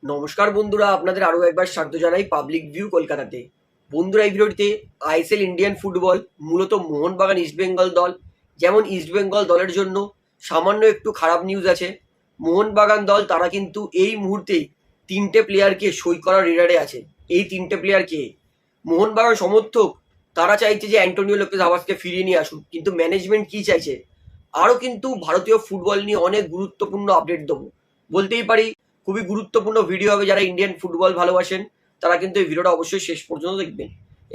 নমস্কার বন্ধুরা, আপনাদের আরো একবার স্বাগত জানাই পাবলিক ভিউ কলকাতাতে। বন্ধুরা, এই ভিডিওটিতে আইএসএল ইন্ডিয়ান ফুটবল, মূলত মোহনবাগান ইস্টবেঙ্গল দল, যেমন ইস্টবেঙ্গল দলের জন্য সামান্য একটু খারাপ নিউজ আছে। মোহনবাগান দল তারা কিন্তু এই মুহূর্তে তিনটে প্লেয়ারকে সই করার রেডারে আছে। এই তিনটে প্লেয়ারকে মোহনবাগান সমর্থক তারা চাইছে যে অ্যান্টোনিও লোপেজ আবাসকে ফিরিয়ে নিয়ে আসুক, কিন্তু ম্যানেজমেন্ট কি চাইছে, আরও কিন্তু ভারতীয় ফুটবল নিয়ে অনেক গুরুত্বপূর্ণ আপডেট দেবো। বলতেই পারি খুবই গুরুত্বপূর্ণ ভিডিও হবে। যারা ইন্ডিয়ান ফুটবল ভালোবাসেন তারা কিন্তু এই ভিডিওটা অবশ্যই শেষ পর্যন্ত দেখবেন,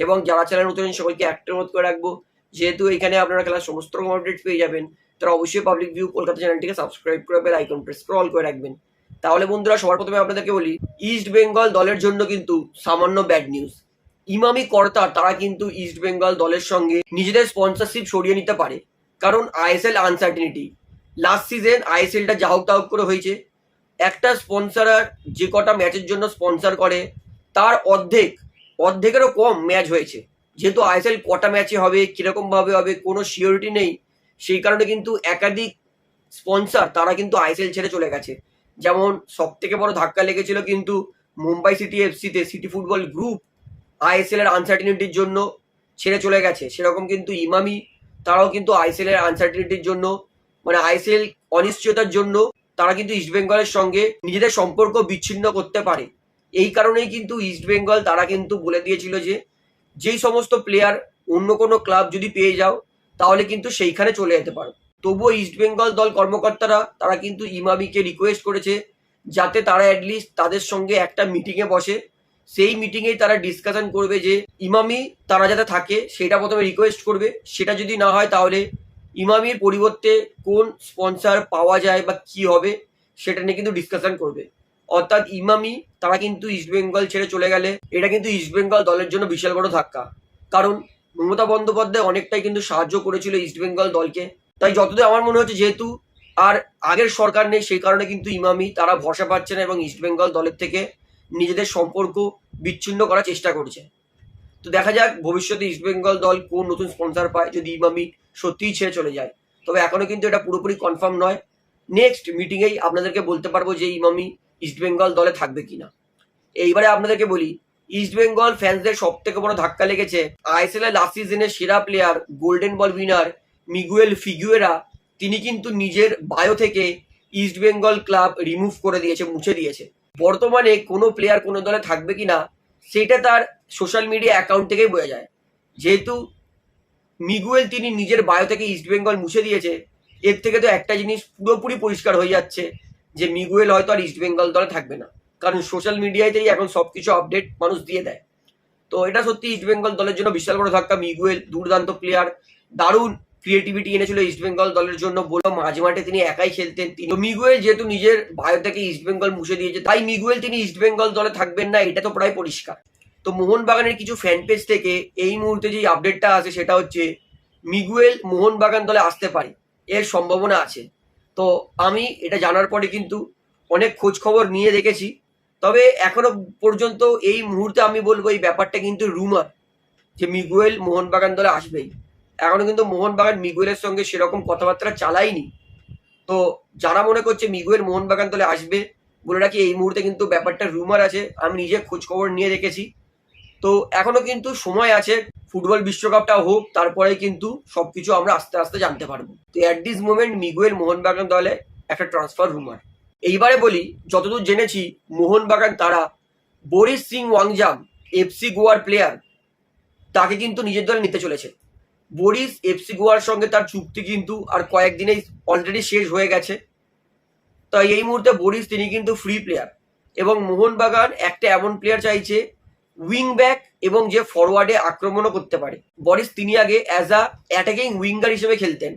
এবং যারা চ্যানেল নতুন সবাইকে একটা অনুরোধ করে রাখবো, যেহেতু এখানে আপনারা খেলার সমস্ত রকম আপডেট পেয়ে যাবেন, তারা অবশ্যই পাবলিক ভিউ কলকাতা চ্যানেলটিকে সাবস্ক্রাইব করে বেল আইকন প্রেস করে অল করে রাখবেন। তাহলে বন্ধুরা, সবার প্রথমে আপনাদেরকে বলি, ইস্ট বেঙ্গল দলের জন্য কিন্তু সামান্য ব্যাড নিউজ। ইমামি কর্তা তারা কিন্তু ইস্ট বেঙ্গল দলের সঙ্গে নিজেদের স্পন্সরশিপ সরিয়ে নিতে পারে, কারণ আইএসএল আনসার্টিনিটি। লাস্ট সিজন আইএসএলটা যাহক তাহক করে হয়েছে। একটা স্পন্সর যে কটা ম্যাচের জন্য স্পন্সর করে তার অর্ধেকেরও কম ম্যাচ হয়েছে। যেহেতু আইএসএল কটা ম্যাচে হবে, কিরকমভাবে হবে, কোনো সিওরিটি নেই, সেই কারণে কিন্তু একাধিক স্পন্সর তারা কিন্তু আইএসএল ছেড়ে চলে গেছে। যেমন সব থেকে বড় ধাক্কা লেগেছিল কিন্তু মুম্বাই সিটি এফসিতে, সিটি ফুটবল গ্রুপ আইএসএল এর আনসার্টিনিটির জন্য ছেড়ে চলে গেছে। সেরকম কিন্তু ইমামি তারাও কিন্তু আইএসএল এর আনসার্টিনিটির জন্য, মানে আইএসএল অনিশ্চয়তার জন্য তারা কিন্তু ইস্টবেঙ্গলের সঙ্গে নিজেদের সম্পর্ক বিচ্ছিন্ন করতে পারে। এই কারণেই কিন্তু ইস্টবেঙ্গল তারা কিন্তু বলে দিয়েছিল যে যেই সমস্ত প্লেয়ার অন্য কোনো ক্লাব যদি পেয়ে যাও তাহলে কিন্তু সেইখানে চলে যেতে পারো। তবুও ইস্টবেঙ্গল দল কর্মকর্তারা তারা কিন্তু ইমামিকে রিকোয়েস্ট করেছে যাতে তারা অ্যাটলিস্ট তাদের সঙ্গে একটা মিটিংয়ে বসে। সেই মিটিংয়েই তারা ডিসকাশন করবে যে ইমামি তারা যাতে থাকে, সেটা প্রথমে রিকোয়েস্ট করবে। সেটা যদি না হয় তাহলে ইমামির পরিবর্তে কোন স্পন্সর পাওয়া যায় বা কি হবে সেটা নিয়ে কিন্তু ডিসকাশন করবে। অর্থাৎ ইমামি তারা কিন্তু ইস্টবেঙ্গল ছেড়ে চলে গেলে এটা কিন্তু ইস্টবেঙ্গল দলের জন্য বিশাল বড় ধাক্কা, কারণ মমতা বন্দ্যোপাধ্যায় অনেকটাই কিন্তু সাহায্য করেছিল ইস্টবেঙ্গল দলকে। তাই যতদূর আমার মনে হচ্ছে, যেহেতু আর আগের সরকার নেই, সেই কারণে কিন্তু ইমামি তারা ভরসা পাচ্ছে না এবং ইস্টবেঙ্গল দলের থেকে নিজেদের সম্পর্ক বিচ্ছিন্ন করার চেষ্টা করছে। তো দেখা যাক ভবিষ্যতে ইস্টবেঙ্গল দল কোন নতুন স্পন্সর পায় যদি ইমামি সত্যিই ছেড়ে চলে যায়। তবে এখনো কিন্তু এটা পুরোপুরি কনফার্ম নয়। নেক্সট মিটিংয়েই আপনাদেরকে বলতে পারবো যে ইমামি ইস্টবেঙ্গল দলে থাকবে কিনা। এইবারে আপনাদেরকে বলি, ইস্টবেঙ্গল ফ্যান্সদের সব থেকে বড় ধাক্কা লেগেছে আইএসএল এর লাস্ট সিজনের সেরা player, golden ball winner Miguel Figueira. তিনি কিন্তু নিজের বায়ো থেকে ইস্টবেঙ্গল ক্লাব রিমুভ করে দিয়েছে, মুছে দিয়েছে। বর্তমানে কোনো প্লেয়ার কোনো দলে থাকবে কিনা সেটা তার সোশ্যাল মিডিয়া অ্যাকাউন্ট থেকেই বোঝা যায়। যেহেতু মিগুয়েল তিনি নিজের বায়ো থেকে ইস্টবেঙ্গল মুছে দিয়েছে, এর থেকে তো একটা জিনিস পুরোপুরি পরিষ্কার হয়ে যাচ্ছে যে মিগুয়েল হয়তো আর ইস্টবেঙ্গল দলে থাকবে না, কারণ সোশ্যাল মিডিয়াতেই এখন সবকিছু আপডেট মানুষ দিয়ে দেয়। তো এটা সত্যি ইস্টবেঙ্গল দলের জন্য বিশাল বড় ধাক্কা। মিগুয়েল দুর্দান্ত প্লেয়ার, দারুণ ক্রিয়েটিভিটি এনেছিল ইস্টবেঙ্গল দলের জন্য। বলবো মাঝে মাঠে তিনি একাই খেলতেন। তো মিগুয়েল যেহেতু নিজের বায়ো থেকে ইস্টবেঙ্গল মুছে দিয়েছে, তাই মিগুয়েল তিনি ইস্টবেঙ্গল দলে থাকবেন না, এটা তো প্রায় পরিষ্কার। তো মোহনবাগানের কিছু ফ্যান পেজ থেকে এই মুহূর্তে যে আপডেটটা আছে সেটা হচ্ছে মিগুয়েল মোহনবাগান দলে আসতে পারে, এর সম্ভাবনা আছে। তো আমি এটা জানার পরে কিন্তু অনেক খোঁজ খবর নিয়ে দেখেছি। তবে এখনো পর্যন্ত এই মুহূর্তে আমি বলবো এই ব্যাপারটা কিন্তু রুমার, যে মিগুয়েল মোহনবাগান দলে আসবেই। এখনো কিন্তু মোহনবাগান মিগুয়েলের সঙ্গে সেরকম কথাবার্তা চালায়নি। তো যারা মনে করছে মিগুয়েল মোহনবাগান দলে আসবে, বলে রাখি এই মুহূর্তে কিন্তু ব্যাপারটা রুমার আছে। আমি নিজে খোঁজ খবর নিয়ে রেখেছি। তো এখনো কিন্তু সময় আছে, ফুটবল বিশ্বকাপটা হোক, তারপরে কিন্তু সবকিছু আমরা আস্তে আস্তে জানতে পারবো। তো at this moment Miguel Mohun Bagan দলে একটা ট্রান্সফার রুমার। এইবারে বলি, যতদূর জেনেছি মোহনবাগান তারা বরিস সিং ওয়াংজাম, এফসি গোয়ার প্লেয়ার, তাকে কিন্তু নিজের দলে নিতে চলেছে। বরিস এফসি গোয়ার সঙ্গে তার চুক্তি কিন্তু আর কয়েকদিনেই অলরেডি শেষ হয়ে গেছে। তাই এই মুহূর্তে বরিস তিনি কিন্তু ফ্রি প্লেয়ার, এবং মোহনবাগান একটা এমন প্লেয়ার চাইছে উইং ব্যাক এবং যে ফরওয়ার্ডে আক্রমণও করতে পারে। বরিস তিনি আগে অ্যাজ আ অ্যাটাকিং উইঙ্গার হিসেবে খেলতেন,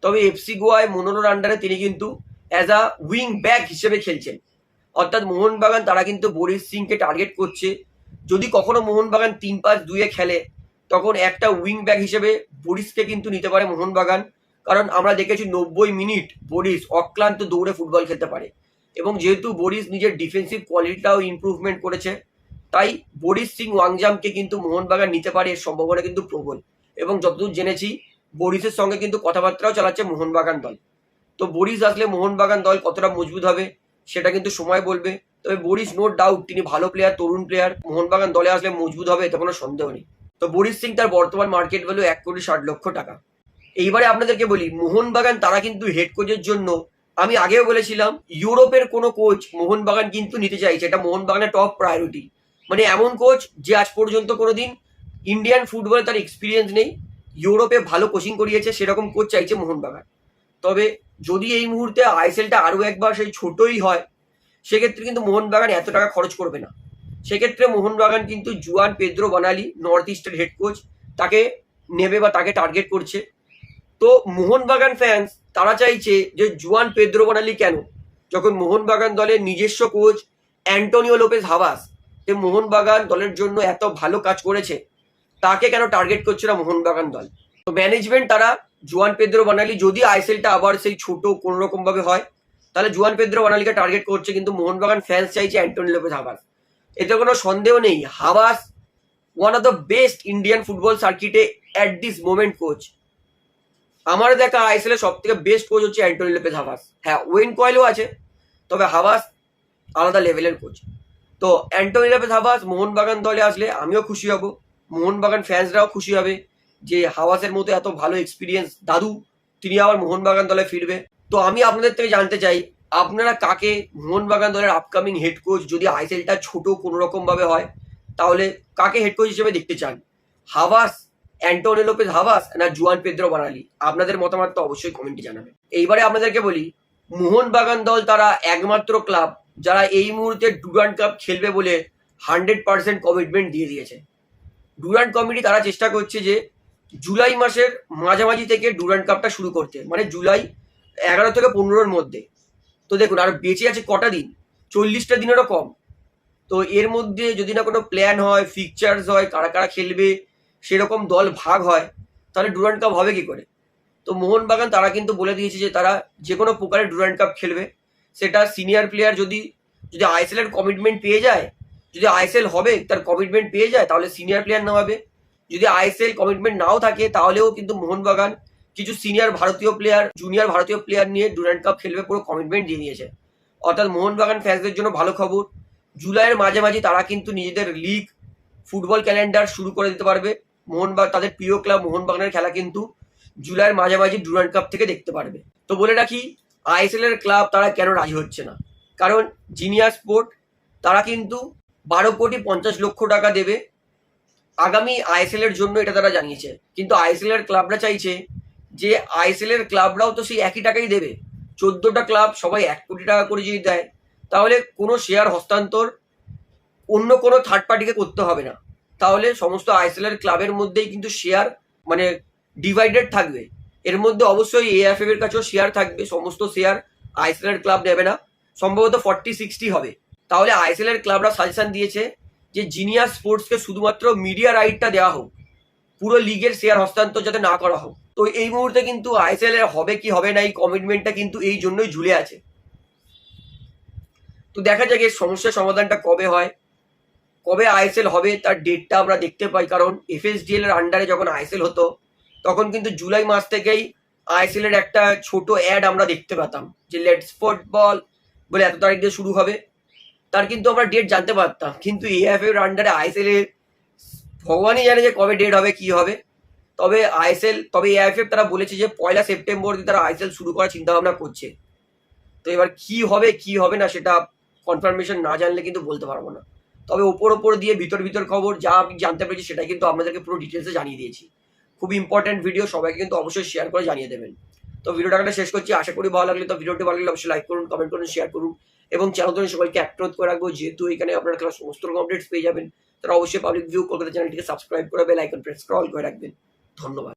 তবে এফসি গোয়ায় মোনোনোর আন্ডারে তিনি কিন্তু অ্যাজ আ উইং ব্যাক হিসেবে খেলছেন। অর্থাৎ মোহনবাগান তারা কিন্তু বরিস সিংকে টার্গেট করছে। যদি কখনো মোহনবাগান 3-5-2-এ খেলে তখন একটা উইং ব্যাক হিসেবে বরিসকে কিন্তু নিতে পারে মোহনবাগান, কারণ আমরা দেখেছি 90 মিনিট বরিস অক্লান্ত দৌড়ে ফুটবল খেলতে পারে। এবং যেহেতু বরিস নিজের ডিফেন্সিভ কোয়ালিটিটাও ইমপ্রুভমেন্ট করেছে, তাই বরিস সিং ওয়াংজামকে কিন্তু মোহনবাগান নিতে পারে, এর সম্ভাবনা কিন্তু প্রবল। এবং যতদূর জেনেছি বরিসের সঙ্গে কিন্তু কথাবার্তাও চালাচ্ছে মোহনবাগান দল। তো বরিস আসলে মোহনবাগান দল কতটা মজবুত হবে সেটা কিন্তু সময় বলবে। তবে বরিস নো ডাউট তিনি ভালো প্লেয়ার, তরুণ প্লেয়ার, মোহনবাগান দলে আসলে মজবুত হবে এতে কোনো সন্দেহ নেই। তো বরিস সিং তার বর্তমান মার্কেট ভ্যালু 1,60,00,000 টাকা। এইবারে আপনাদেরকে বলি, মোহনবাগান তারা কিন্তু হেড কোচের জন্য, আমি আগেও বলেছিলাম, ইউরোপের কোনো কোচ মোহনবাগান কিন্তু নিতে চাইছে, এটা মোহনবাগানের টপ প্রায়োরিটি। মানে এমন কোচ যে আজ পর্যন্ত কোনোদিন ইন্ডিয়ান ফুটবলে তার এক্সপিরিয়েন্স নেই, ইউরোপে ভালো কোচিং করিয়েছে, সেরকম কোচ চাইছে মোহনবাগান। তবে যদি এই মুহূর্তে আইএসএলটা আরও একবার সেই ছোটই হয়, সেক্ষেত্রে কিন্তু মোহনবাগান এত টাকা খরচ করবে না। সেক্ষেত্রে মোহনবাগান কিন্তু জুয়ান পেদ্রো বানালি, নর্থ ইস্টের হেড কোচ, তাকে নেবে বা তাকে টার্গেট করছে। তো মোহনবাগান ফ্যান্স তারা চাইছে যে জুয়ান পেদ্রো বানালি কেন, যখন মোহনবাগান দলের নিজস্ব কোচ অ্যান্টোনিও লোপেজ হাভাস যে মোহনবাগান দলের জন্য এত ভালো কাজ করেছে, তাকে কেন টার্গেট করছে না মোহনবাগান দল। তো ম্যানেজমেন্ট তারা জুয়ান পেদ্রো বানালি, যদি আইএসএলটা আবার সেই ছোট কোনো রকম ভাবে হয়, তাহলে জুয়ান পেদ্রো বানালিকে টার্গেট করছে, কিন্তু মোহনবাগান ফ্যান্স চাইছে অ্যান্টোনিও লোপেজ হাভাস। এতে কোনো সন্দেহ নেই, হাভাস one of the best Indian football সার্কিটে অ্যাট দিস মোমেন্ট কোচ। আমার দেখা আইএসএল এর সব থেকে বেস্ট কোচ হচ্ছে অ্যান্টোনিও লোপেজ হাভাস। হ্যাঁ, ওয়েন কয়েলও আছে, তবে হাভাস আলাদা লেভেলের কোচ। তো অ্যান্টোনিও লোপেজ হাভাস মোহনবাগান দলে আসলে আমিও খুশি হব, মোহনবাগান ফ্যান্সরাও খুশি হবে যে হাভাসের মতো এত ভালো এক্সপিরিয়েন্স দাদু তিনি আবার মোহনবাগান দলে ফিরবে। তো আমি আপনাদের থেকে জানতে চাই, আপনারা কাকে মোহনবাগান দলের আপকামিং হেড কোচ, যদি আইএসএলটা ছোট কোনো রকম ভাবে হয়, তাহলে কাকে হেড কোচ হিসেবে দেখতে চান? হাভাস, অ্যান্টোনিও লোপেজ হাভাস, না জুয়ান পেদ্রো বানালি? আপনাদের মতামত তো অবশ্যই কমেন্টে জানাবেন। এইবারে আপনাদেরকে বলি, মোহনবাগান দল তারা একমাত্র ক্লাব যারা এই মুহূর্তে ডুরান্ড কাপ খেলবে বলে 100% কমিটমেন্ট দিয়ে দিয়েছে। ডুরান্ড কমিটি তারা চেষ্টা করছে যে জুলাই মাসের মাঝামাঝি থেকে ডুরান্ড কাপটা শুরু করতে, মানে জুলাই 11 থেকে 15-র মধ্যে। তো দেখুন, আর বেঁচে আছে কটা দিন, 40টা দিনেরও কম। তো এর মধ্যে যদি না কোনো প্ল্যান হয়, ফিকচার্স হয়, কারা কারা খেলবে, সেরকম দল ভাগ হয়, তাহলে ডুরান্ড কাপ হবে কি করে? তো মোহনবাগান তারা কিন্তু বলে দিয়েছে যে তারা যে কোনো প্রকারের ডুরান্ড কাপ খেলবে। সেটা সিনিয়র প্লেয়ার যদি যদি আইএসএল এর কমিটমেন্ট পেয়ে যায়, যদি আইএসএল হবে তার কমিটমেন্ট পেয়ে যায়, তাহলে সিনিয়র প্লেয়ার নেওয়া হবে। যদি আইএসএল কমিটমেন্ট নাও থাকে, তাহলেও কিন্তু মোহনবাগান কিছু সিনিয়র ভারতীয় প্লেয়ার, জুনিয়র ভারতীয় প্লেয়ার নিয়ে ডুরান্ড কাপ খেলবে, পুরো কমিটমেন্ট দিয়ে দিয়েছে। অর্থাৎ মোহনবাগান ফ্যান্সদের জন্য ভালো খবর, জুলাইয়ের মাঝামাঝি তারা কিন্তু নিজেদের লিগ ফুটবল ক্যালেন্ডার শুরু করে দিতে পারবে। মোহনবাগান তাদের প্রিয় ক্লাব মোহনবাগানের খেলা কিন্তু জুলাইয়ের মাঝামাঝি ডুরান্ড কাপ থেকে দেখতে পারবে। তো বলে রাখি, আইএসএল এর ক্লাব তারা কেন রাজি হচ্ছে না, কারণ জিনিয়াস স্পোর্ট তারা কিন্তু 12,50,00,000 টাকা দেবে আগামী আইএসএল এর জন্য, এটা তারা জানিয়েছে। কিন্তু আইএসএল এর ক্লাবরা চাইছে যে আইএসএল এর ক্লাবরাও তো সেই একই টাকাই দেবে। 14টা ক্লাব সবাই 1 কোটি টাকা করে যদি দেয়, তাহলে কোনো শেয়ার হস্তান্তর অন্য কোনো থার্ড পার্টিকে করতে হবে না। তাহলে সমস্ত আইএসএল এর ক্লাবের মধ্যেই কিন্তু শেয়ার মানে ডিভাইডেড থাকবে। এর মধ্যে অবশ্যই এএফএফ এর কাছেও শেয়ার থাকবে, সমস্ত শেয়ার আইএসএল এর ক্লাব নেবে না, সম্ভবত 40-60 হবে। তাহলে আইএসএল এর ক্লাবরা সাজেশন দিয়েছে যে জিনিয়াস স্পোর্টসকে শুধুমাত্র মিডিয়া রাইটটা দেওয়া হোক, পুরো লিগের শেয়ার হস্তান্তর যাতে না করা হোক। তো এই মুহূর্তে কিন্তু আইএসএল এর হবে কি হবে না, এই কমিটমেন্টটা কিন্তু এই জন্যই ঝুলে আছে। তো দেখা যাক এর সমস্যার সমাধানটা কবে হয়, কবে আইএসএল হবে তার ডেটটা আমরা দেখতে পাই। কারণ এফএসডিএল এর আন্ডারে যখন আইএসএল হতো, তখন কিন্তু জুলাই মাস থেকেই আইএসএল এর একটা ছোট অ্যাড আমরা দেখতে পেতাম যে লেটস ফুটবল বলে এত তারিখ দিয়ে শুরু হবে, তার কিন্তু আমরা ডেট জানতে পারতাম। কিন্তু এএফএফ এর আন্ডারে আইএসএল এর ভগবানই জানে যে কবে ডেট হবে, কি হবে। তবে এএফএফ তারা বলেছে যে 1 সেপ্টেম্বর দিয়ে তারা আইএসএল শুরু করার চিন্তা ভাবনা করছে। তো এবার কি হবে কি হবে না সেটা কনফার্মেশন না জানলে কিন্তু বলতে পারবো না। তবে ওপর দিয়ে ভিতর খবর যা আমি জানতে পেরেছি সেটা কিন্তু আপনাদেরকে পুরো ডিটেলসে জানিয়ে দিয়েছি। খুব ইম্পর্টেন্ট ভিডিও, সবাইকে কিন্তু অবশ্যই শেয়ার করে জানিয়ে দেবেন। তো ভিডিওটা শেষ করছি, আশা করি ভালো লাগলে। তো ভিডিওটি ভালো লাগলে অবশ্যই লাইক করুন, কমেন্ট করুন, শেয়ার করুন এবং চ্যানেল সবাইকে অ্যাক্টিভ করে রাখবো, যেহেতু এখানে আপনারা খেলার সমস্ত রকম আপডেটস পেয়ে যাবেন। তারা অবশ্যই পাবলিক ভিউ কলকাতা চ্যানেলটিকে সাবস্ক্রাইব করে বেল আইকন প্রেস করে অল করে রাখবেন। ধন্যবাদ।